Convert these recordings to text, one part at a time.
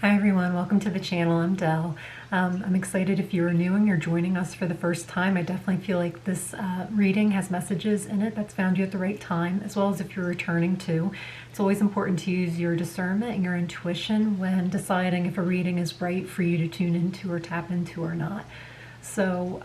Hi everyone, welcome to the channel. I'm Dell. I'm excited if you're new and you're joining us for the first time. I definitely feel like this reading has messages in it that's found you at the right time, as well as if you're returning too. It's always important to use your discernment and your intuition when deciding if a reading is right for you to tune into or tap into or not. So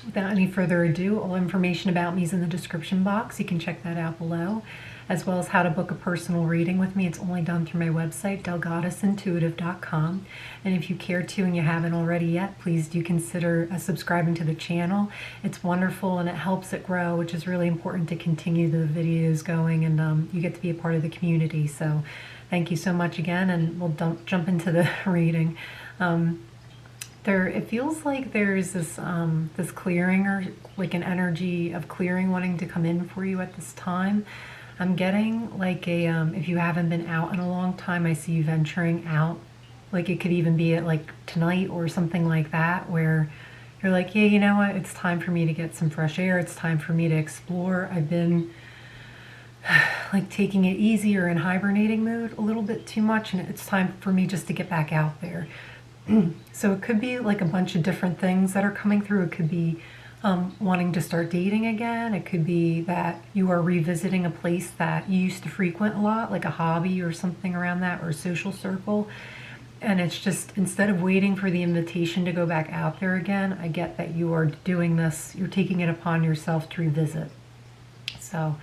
without any further ado, all information about me is in the description box. You can check that out below, as well as how to book a personal reading with me. It's only done through my website, dellegoddessintuitive.com. And if you care to and you haven't already yet, please do consider subscribing to the channel. It's wonderful and it helps it grow, which is really important to continue the videos going, and you get to be a part of the community. So thank you so much again, and we'll jump into the reading. It feels like there's this clearing, or like an energy of clearing wanting to come in for you at this time. I'm getting like if you haven't been out in a long time, I see you venturing out. Like it could even be at like tonight or something like that, where you're like, yeah, you know what? It's time for me to get some fresh air. It's time for me to explore. I've been like taking it easy or in hibernating mode a little bit too much, and it's time for me just to get back out there. So it could be like a bunch of different things that are coming through. It could be wanting to start dating again. It could be that you are revisiting a place that you used to frequent a lot, like a hobby or something around that, or a social circle. And it's just, instead of waiting for the invitation to go back out there again, I get that you are doing this, you're taking it upon yourself to revisit. So,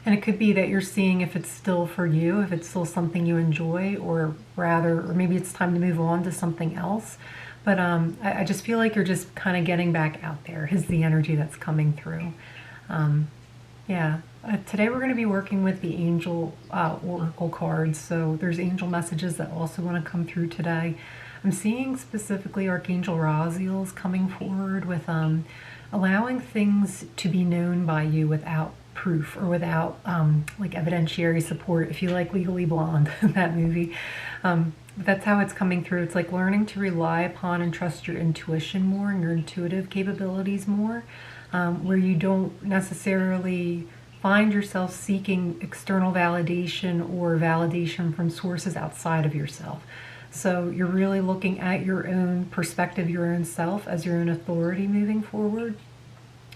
and it could be that you're seeing if it's still for you, if it's still something you enjoy, or maybe it's time to move on to something else. But I just feel like you're just kind of getting back out there is the energy that's coming through. Today we're going to be working with the angel oracle cards. So there's angel messages that also want to come through today. I'm seeing specifically Archangel Raziel's coming forward with allowing things to be known by you without proof or without like evidentiary support. If you like Legally Blonde, that movie, that's how it's coming through. It's like learning to rely upon and trust your intuition more and your intuitive capabilities more, where you don't necessarily find yourself seeking external validation or validation from sources outside of yourself. So you're really looking at your own perspective, your own self as your own authority moving forward.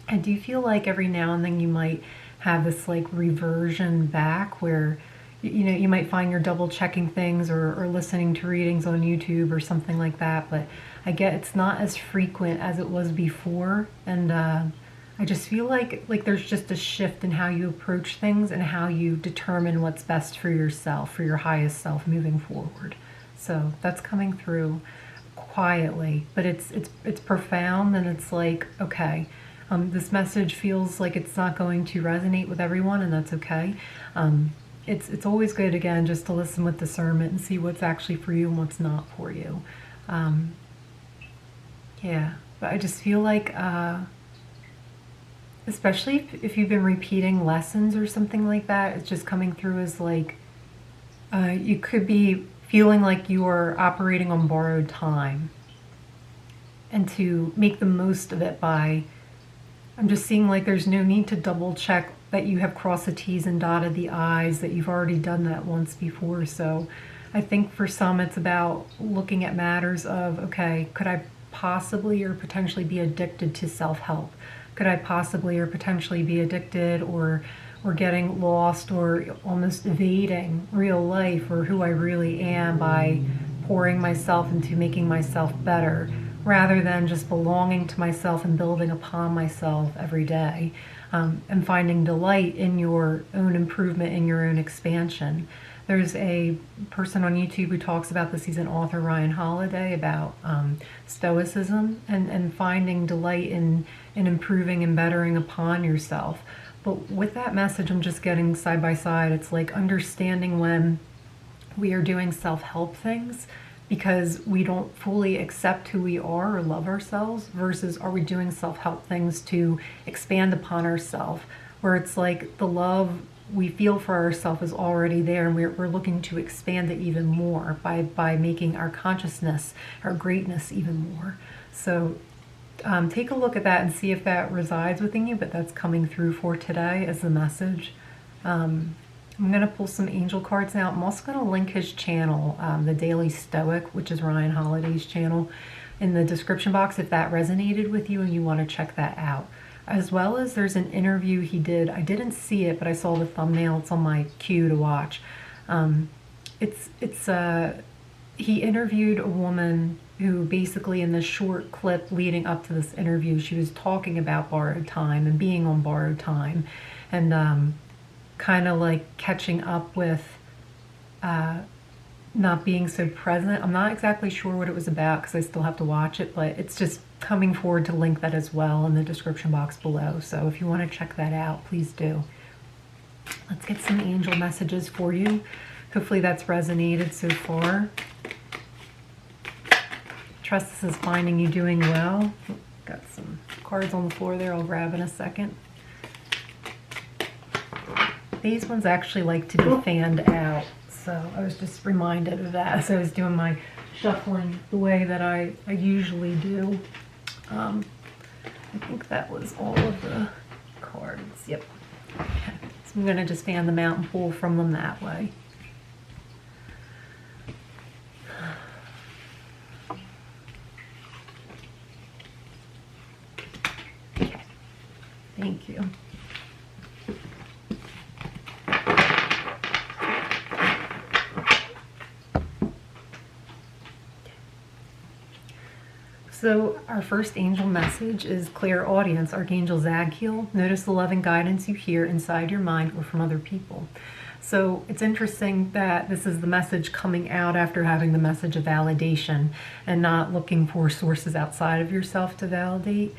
I do feel like every now and then you might have this like reversion back where, you know, you might find you're double checking things or listening to readings on YouTube or something like that. But I get it's not as frequent as it was before. And I just feel like there's just a shift in how you approach things and how you determine what's best for yourself, for your highest self moving forward. So that's coming through quietly, but it's profound, and it's like, okay, this message feels like it's not going to resonate with everyone, and that's okay. It's always good, again, just to listen with discernment and see what's actually for you and what's not for you. But I just feel like, especially if you've been repeating lessons or something like that, it's just coming through as like, you could be feeling like you are operating on borrowed time, and to make the most of it by, I'm just seeing like there's no need to double check that you have crossed the T's and dotted the I's, that you've already done that once before. So I think for some it's about looking at matters of, okay, could I possibly or potentially be addicted to self-help? Could I possibly or potentially be addicted or getting lost or almost evading real life or who I really am by pouring myself into making myself better, rather than just belonging to myself and building upon myself every day, and finding delight in your own improvement, in your own expansion. There's a person on YouTube who talks about this. He's an author, Ryan Holiday, about Stoicism and finding delight in improving and bettering upon yourself. But with that message, I'm just getting side by side. It's like understanding when we are doing self-help things because we don't fully accept who we are or love ourselves, versus are we doing self-help things to expand upon ourselves, where it's like the love we feel for ourselves is already there, and we're looking to expand it even more by making our consciousness, our greatness, even more. So take a look at that and see if that resides within you, but that's coming through for today as the message. I'm going to pull some angel cards now. I'm also going to link his channel, the Daily Stoic, which is Ryan Holiday's channel, in the description box if that resonated with you and you want to check that out. As well as there's an interview he did. I didn't see it, but I saw the thumbnail. It's on my queue to watch. He interviewed a woman who basically in this short clip leading up to this interview, she was talking about borrowed time and being on borrowed time and kind of like catching up with not being so present. I'm not exactly sure what it was about because I still have to watch it, but it's just coming forward to link that as well in the description box below. So if you want to check that out, please do. Let's get some angel messages for you. Hopefully that's resonated so far. Trust this is finding you doing well. Got some cards on the floor there. I'll grab in a second. These ones actually like to be fanned out. So I was just reminded of that as I was doing my shuffling the way that I usually do. I think that was all of the cards. Yep. Okay. So I'm going to just fan them out and pull from them that way. Okay. Thank you. So our first angel message is clairaudience, Archangel Zadkiel. Notice the loving guidance you hear inside your mind or from other people. So it's interesting that this is the message coming out after having the message of validation and not looking for sources outside of yourself to validate.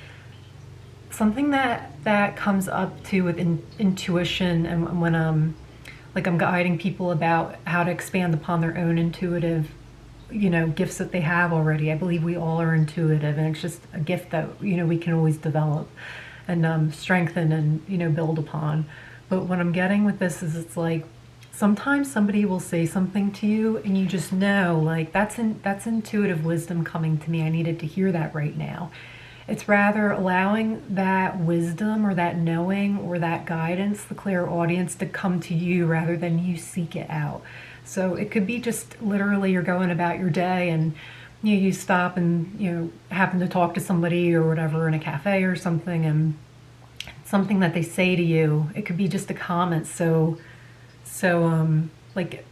Something that comes up too with intuition and when I'm guiding people about how to expand upon their own intuitive gifts that they have already. I believe we all are intuitive, and it's just a gift that we can always develop and strengthen and build upon. But what I'm getting with this is it's like sometimes somebody will say something to you and you just know, like, that's intuitive wisdom coming to me. I needed to hear that right now. It's rather allowing that wisdom or that knowing or that guidance, the clairaudience, to come to you rather than you seek it out. So it could be just literally you're going about your day and you stop and happen to talk to somebody or whatever in a cafe or something, and something that they say to you, it could be just a comment so like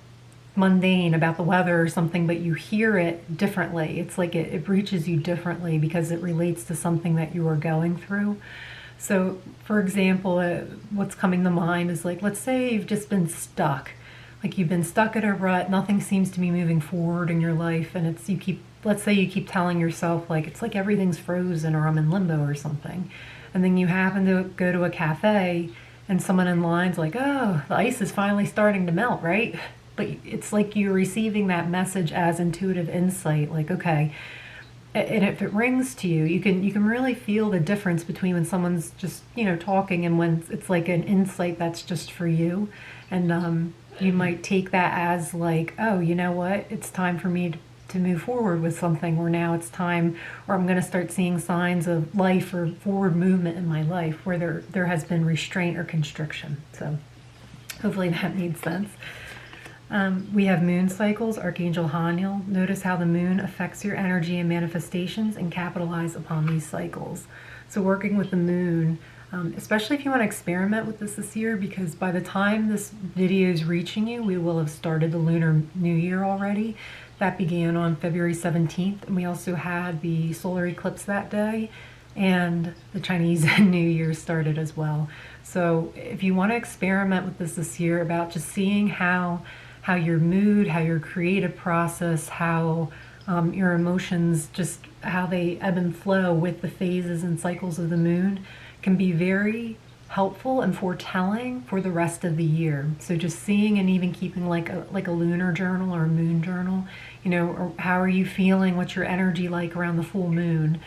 mundane about the weather or something, but you hear it differently. It's like it reaches you differently because it relates to something that you are going through. So for example, what's coming to mind is like, let's say you've just been stuck. Like you've been stuck at a rut, nothing seems to be moving forward in your life, and let's say you keep telling yourself like, it's like everything's frozen or I'm in limbo or something. And then you happen to go to a cafe and someone in line's like, oh, the ice is finally starting to melt, right? But it's like you're receiving that message as intuitive insight, like, okay. And if it rings to you, you can really feel the difference between when someone's just, talking and when it's like an insight that's just for you. And you might take that as like, oh, you know what? It's time for me to move forward with something, or now it's time, or I'm going to start seeing signs of life or forward movement in my life where there has been restraint or constriction. So hopefully that made sense. We have moon cycles, Archangel Haniel. Notice how the moon affects your energy and manifestations and capitalize upon these cycles. So working with the moon, especially if you want to experiment with this year, because by the time this video is reaching you, we will have started the Lunar New Year already. That began on February 17th, and we also had the solar eclipse that day, and the Chinese New Year started as well. So if you want to experiment with this year about just seeing how your mood, how your creative process, how your emotions, just how they ebb and flow with the phases and cycles of the moon, can be very helpful and foretelling for the rest of the year. So just seeing and even keeping like a lunar journal or a moon journal, or how are you feeling, what's your energy like around the full moon.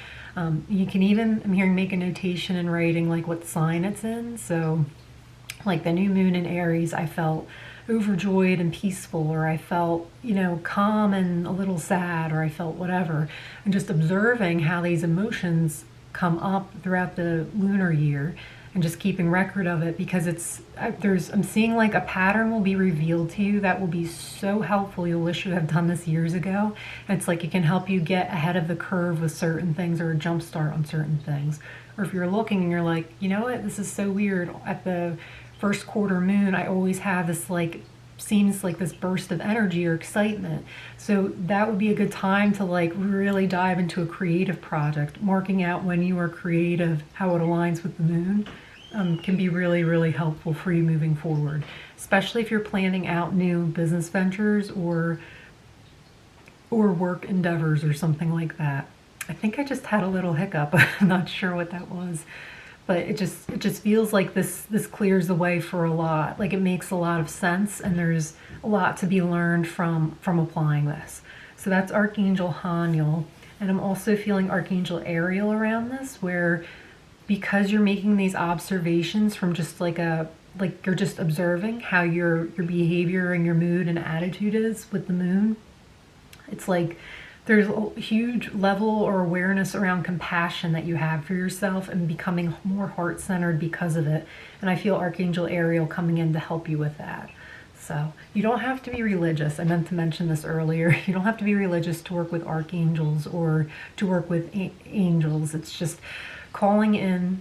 You can even, I'm hearing, make a notation in writing like what sign it's in. So like the new moon in Aries, I felt overjoyed and peaceful, or I felt, calm and a little sad, or I felt whatever. And just observing how these emotions come up throughout the lunar year and just keeping record of it, because I'm seeing like a pattern will be revealed to you that will be so helpful. You'll wish you have done this years ago. And it's like it can help you get ahead of the curve with certain things, or a jump start on certain things. Or if you're looking and you're like, you know what, this is so weird. At the first quarter moon, I always have this like, seems like this burst of energy or excitement. So that would be a good time to like really dive into a creative project. Marking out when you are creative, how it aligns with the moon, can be really, really helpful for you moving forward, especially if you're planning out new business ventures or work endeavors or something like that. I think I just had a little hiccup. I'm not sure what that was. But it just feels like this clears the way for a lot. Like it makes a lot of sense, and there's a lot to be learned from applying this. So that's Archangel Haniel. And I'm also feeling Archangel Ariel around this, where because you're making these observations from just like you're just observing how your behavior and your mood and attitude is with the moon. It's like there's a huge level or awareness around compassion that you have for yourself and becoming more heart-centered because of it. And I feel Archangel Ariel coming in to help you with that. So you don't have to be religious. I meant to mention this earlier. You don't have to be religious to work with archangels or to work with angels. It's just calling in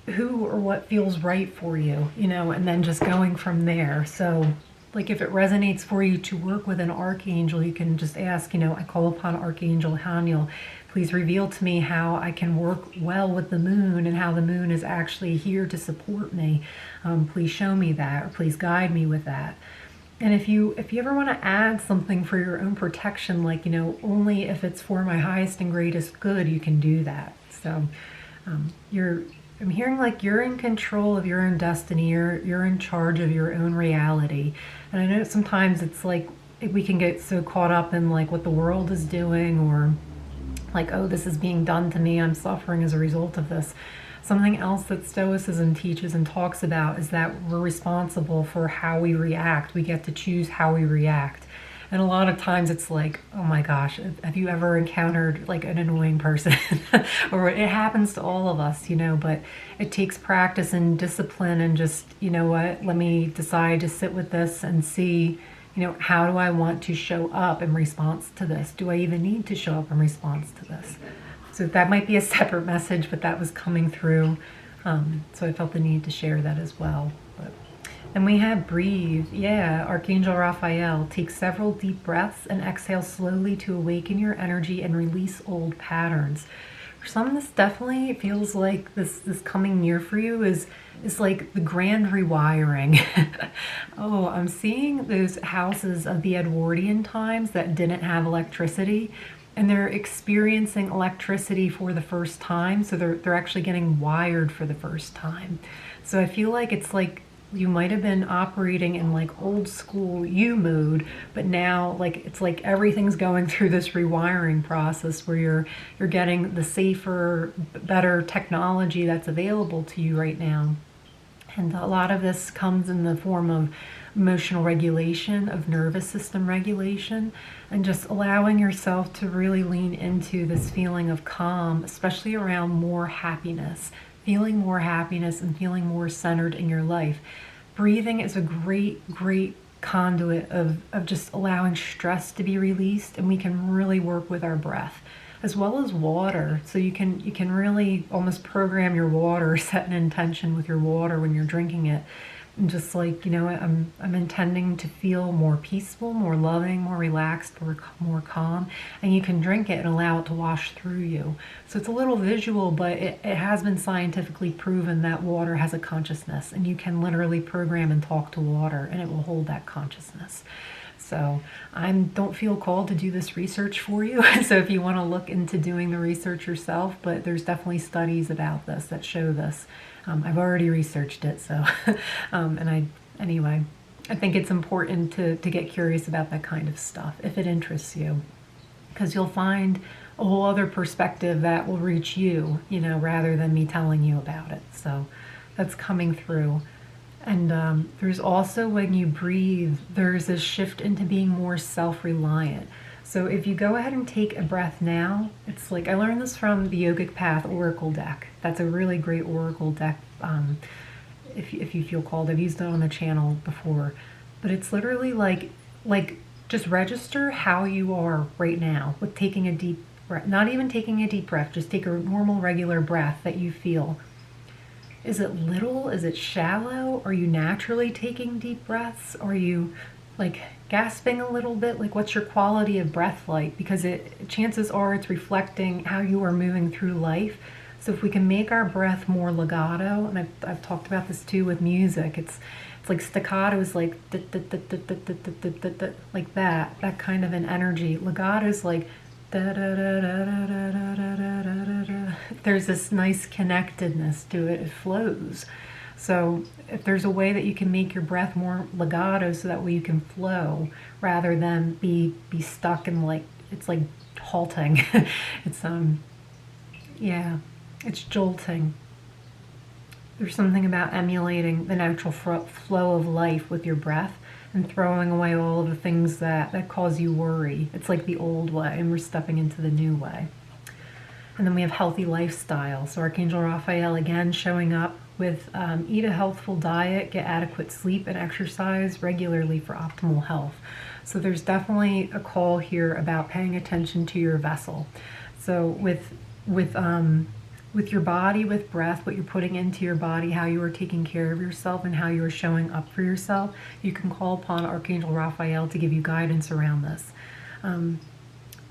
who or what feels right for you, and then just going from there. So like if it resonates for you to work with an archangel, you can just ask, I call upon Archangel Haniel, please reveal to me how I can work well with the moon and how the moon is actually here to support me. Please show me that, or please guide me with that. And if you ever want to add something for your own protection, like, only if it's for my highest and greatest good, you can do that. So I'm hearing like you're in control of your own destiny. You're in charge of your own reality. And I know sometimes it's like we can get so caught up in like what the world is doing, or like, oh, this is being done to me, I'm suffering as a result of this. Something else that Stoicism teaches and talks about is that we're responsible for how we react. We get to choose how we react. And a lot of times it's like, oh my gosh, have you ever encountered like an annoying person? Or it happens to all of us, but it takes practice and discipline and just, what, let me decide to sit with this and see, how do I want to show up in response to this? Do I even need to show up in response to this? So that might be a separate message, but that was coming through. So I felt the need to share that as well. And we have breathe. Yeah, Archangel Raphael. Take several deep breaths and exhale slowly to awaken your energy and release old patterns. For some, this definitely feels like this coming near for you is like the grand rewiring. Oh, I'm seeing those houses of the Edwardian times that didn't have electricity, and they're experiencing electricity for the first time. So they're actually getting wired for the first time. So I feel like it's like you might have been operating in like old school you mode, but now like it's like everything's going through this rewiring process where you're getting the safer, better technology that's available to you right now. And a lot of this comes in the form of emotional regulation, of nervous system regulation, and just allowing yourself to really lean into this feeling of calm, especially around more happiness. Feeling more happiness and feeling more centered in your life. Breathing is a great, great conduit of just allowing stress to be released, and we can really work with our breath, as well as water. So you can really almost program your water, set an intention with your water when you're drinking it. And just like, I'm intending to feel more peaceful, more loving, more relaxed, more calm. And you can drink it and allow it to wash through you. So it's a little visual, but it has been scientifically proven that water has a consciousness. And you can literally program and talk to water, and it will hold that consciousness. So I don't feel called to do this research for you. So if you want to look into doing the research yourself, but there's definitely studies about this that show this. I've already researched it, so anyway, I think it's important to get curious about that kind of stuff if it interests you, because you'll find a whole other perspective that will reach you, rather than me telling you about it. So that's coming through. And there's also, when you breathe, there's a shift into being more self-reliant. So if you go ahead and take a breath now, it's like, I learned this from the Yogic Path Oracle deck. That's a really great Oracle deck. If you feel called, I've used it on the channel before, but it's literally like just register how you are right now with taking a deep breath. Not even taking a deep breath, just take a normal, regular breath that you feel. Is it little? Is it shallow? Are you naturally taking deep breaths? Are you like gasping a little bit? Like, what's your quality of breath like? Because chances are it's reflecting how you are moving through life. So if we can make our breath more legato, and I've talked about this too with music, it's like staccato is like like that kind of an energy. Legato is like there's this nice connectedness to it. It flows. So if there's a way that you can make your breath more legato, so that way you can flow rather than be stuck in like, it's like halting. It's yeah, it's jolting. There's something about emulating the natural flow of life with your breath and throwing away all of the things that cause you worry. It's like the old way, and we're stepping into the new way. And then we have healthy lifestyle. So Archangel Raphael again showing up with eat a healthful diet, get adequate sleep and exercise regularly for optimal health. So there's definitely a call here about paying attention to your vessel. So with your body, with breath, what you're putting into your body, how you are taking care of yourself and how you are showing up for yourself, you can call upon Archangel Raphael to give you guidance around this.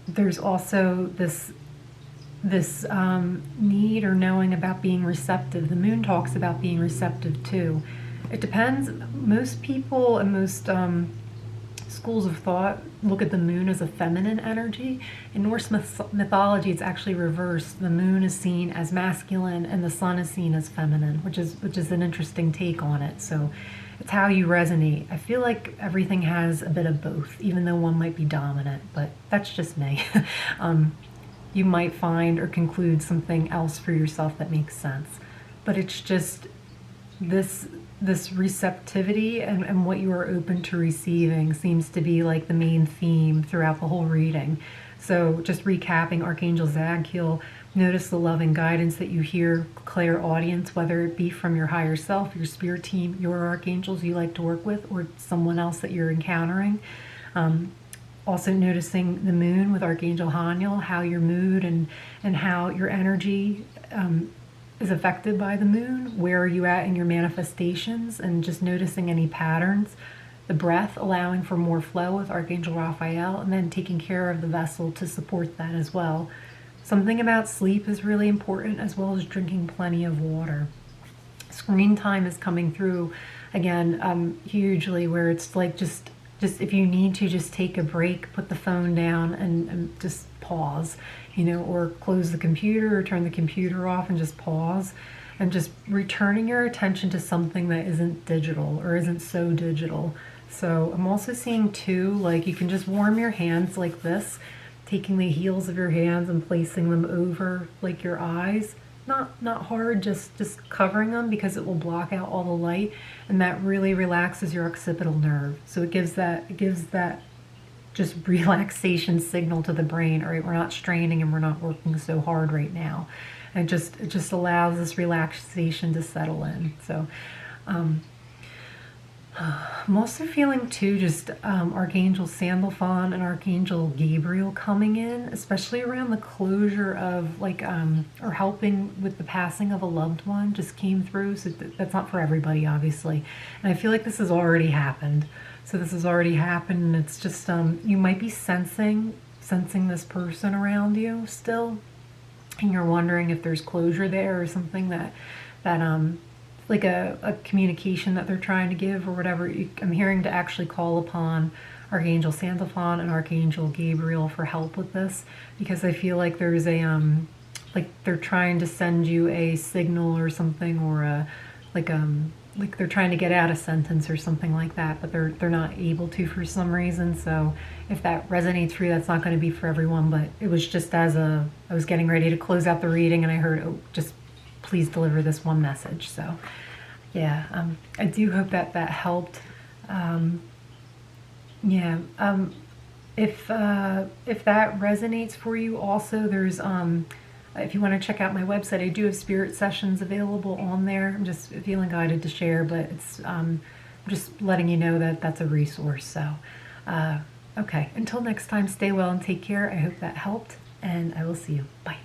There's also this need or knowing about being receptive. The moon talks about being receptive too. It depends. Most people and most schools of thought look at the moon as a feminine energy. In Norse mythology, it's actually reversed. The moon is seen as masculine and the sun is seen as feminine, which is an interesting take on it. So it's how you resonate. I feel like everything has a bit of both, even though one might be dominant, but that's just me. You might find or conclude something else for yourself that makes sense. But it's just this receptivity and what you are open to receiving seems to be like the main theme throughout the whole reading. So just recapping, Archangel Zadkiel, notice the loving guidance that you hear, clairaudience, whether it be from your higher self, your spirit team, your archangels you like to work with, or someone else that you're encountering. Also noticing the moon with Archangel Haniel, how your mood and how your energy is affected by the moon. Where are you at in your manifestations? And just noticing any patterns. The breath, allowing for more flow with Archangel Raphael, and then taking care of the vessel to support that as well. Something about sleep is really important, as well as drinking plenty of water. Screen time is coming through again hugely, where it's like just if you need to, just take a break, put the phone down and just pause, or close the computer or turn the computer off and just pause, and just returning your attention to something that isn't digital or isn't so digital. So I'm also seeing too, like, you can just warm your hands like this, taking the heels of your hands and placing them over like your eyes. Not hard, just covering them, because it will block out all the light, and that really relaxes your occipital nerve. So it gives that just relaxation signal to the brain. All right, we're not straining and we're not working so hard right now. And it just allows this relaxation to settle in. So I'm also feeling too just Archangel Sandalphon and Archangel Gabriel coming in, especially around the closure of or helping with the passing of a loved one just came through. So that's not for everybody, obviously. And I feel like this has already happened. So this has already happened, and it's just you might be sensing this person around you still, and you're wondering if there's closure there or something that like a communication that they're trying to give or whatever. I'm hearing to actually call upon Archangel Sandalphon and Archangel Gabriel for help with this, because I feel like there's a like they're trying to send you a signal or something, or like they're trying to get out a sentence or something like that, but they're not able to for some reason. So if that resonates for you, that's not going to be for everyone, but it was just I was getting ready to close out the reading and I heard, just please deliver this one message. So yeah, I do hope that helped. If that resonates for you, also there's if you want to check out my website, I do have spirit sessions available on there. I'm just feeling guided to share, but it's just letting you know that that's a resource. So, okay, until next time, stay well and take care. I hope that helped, and I will see you. Bye.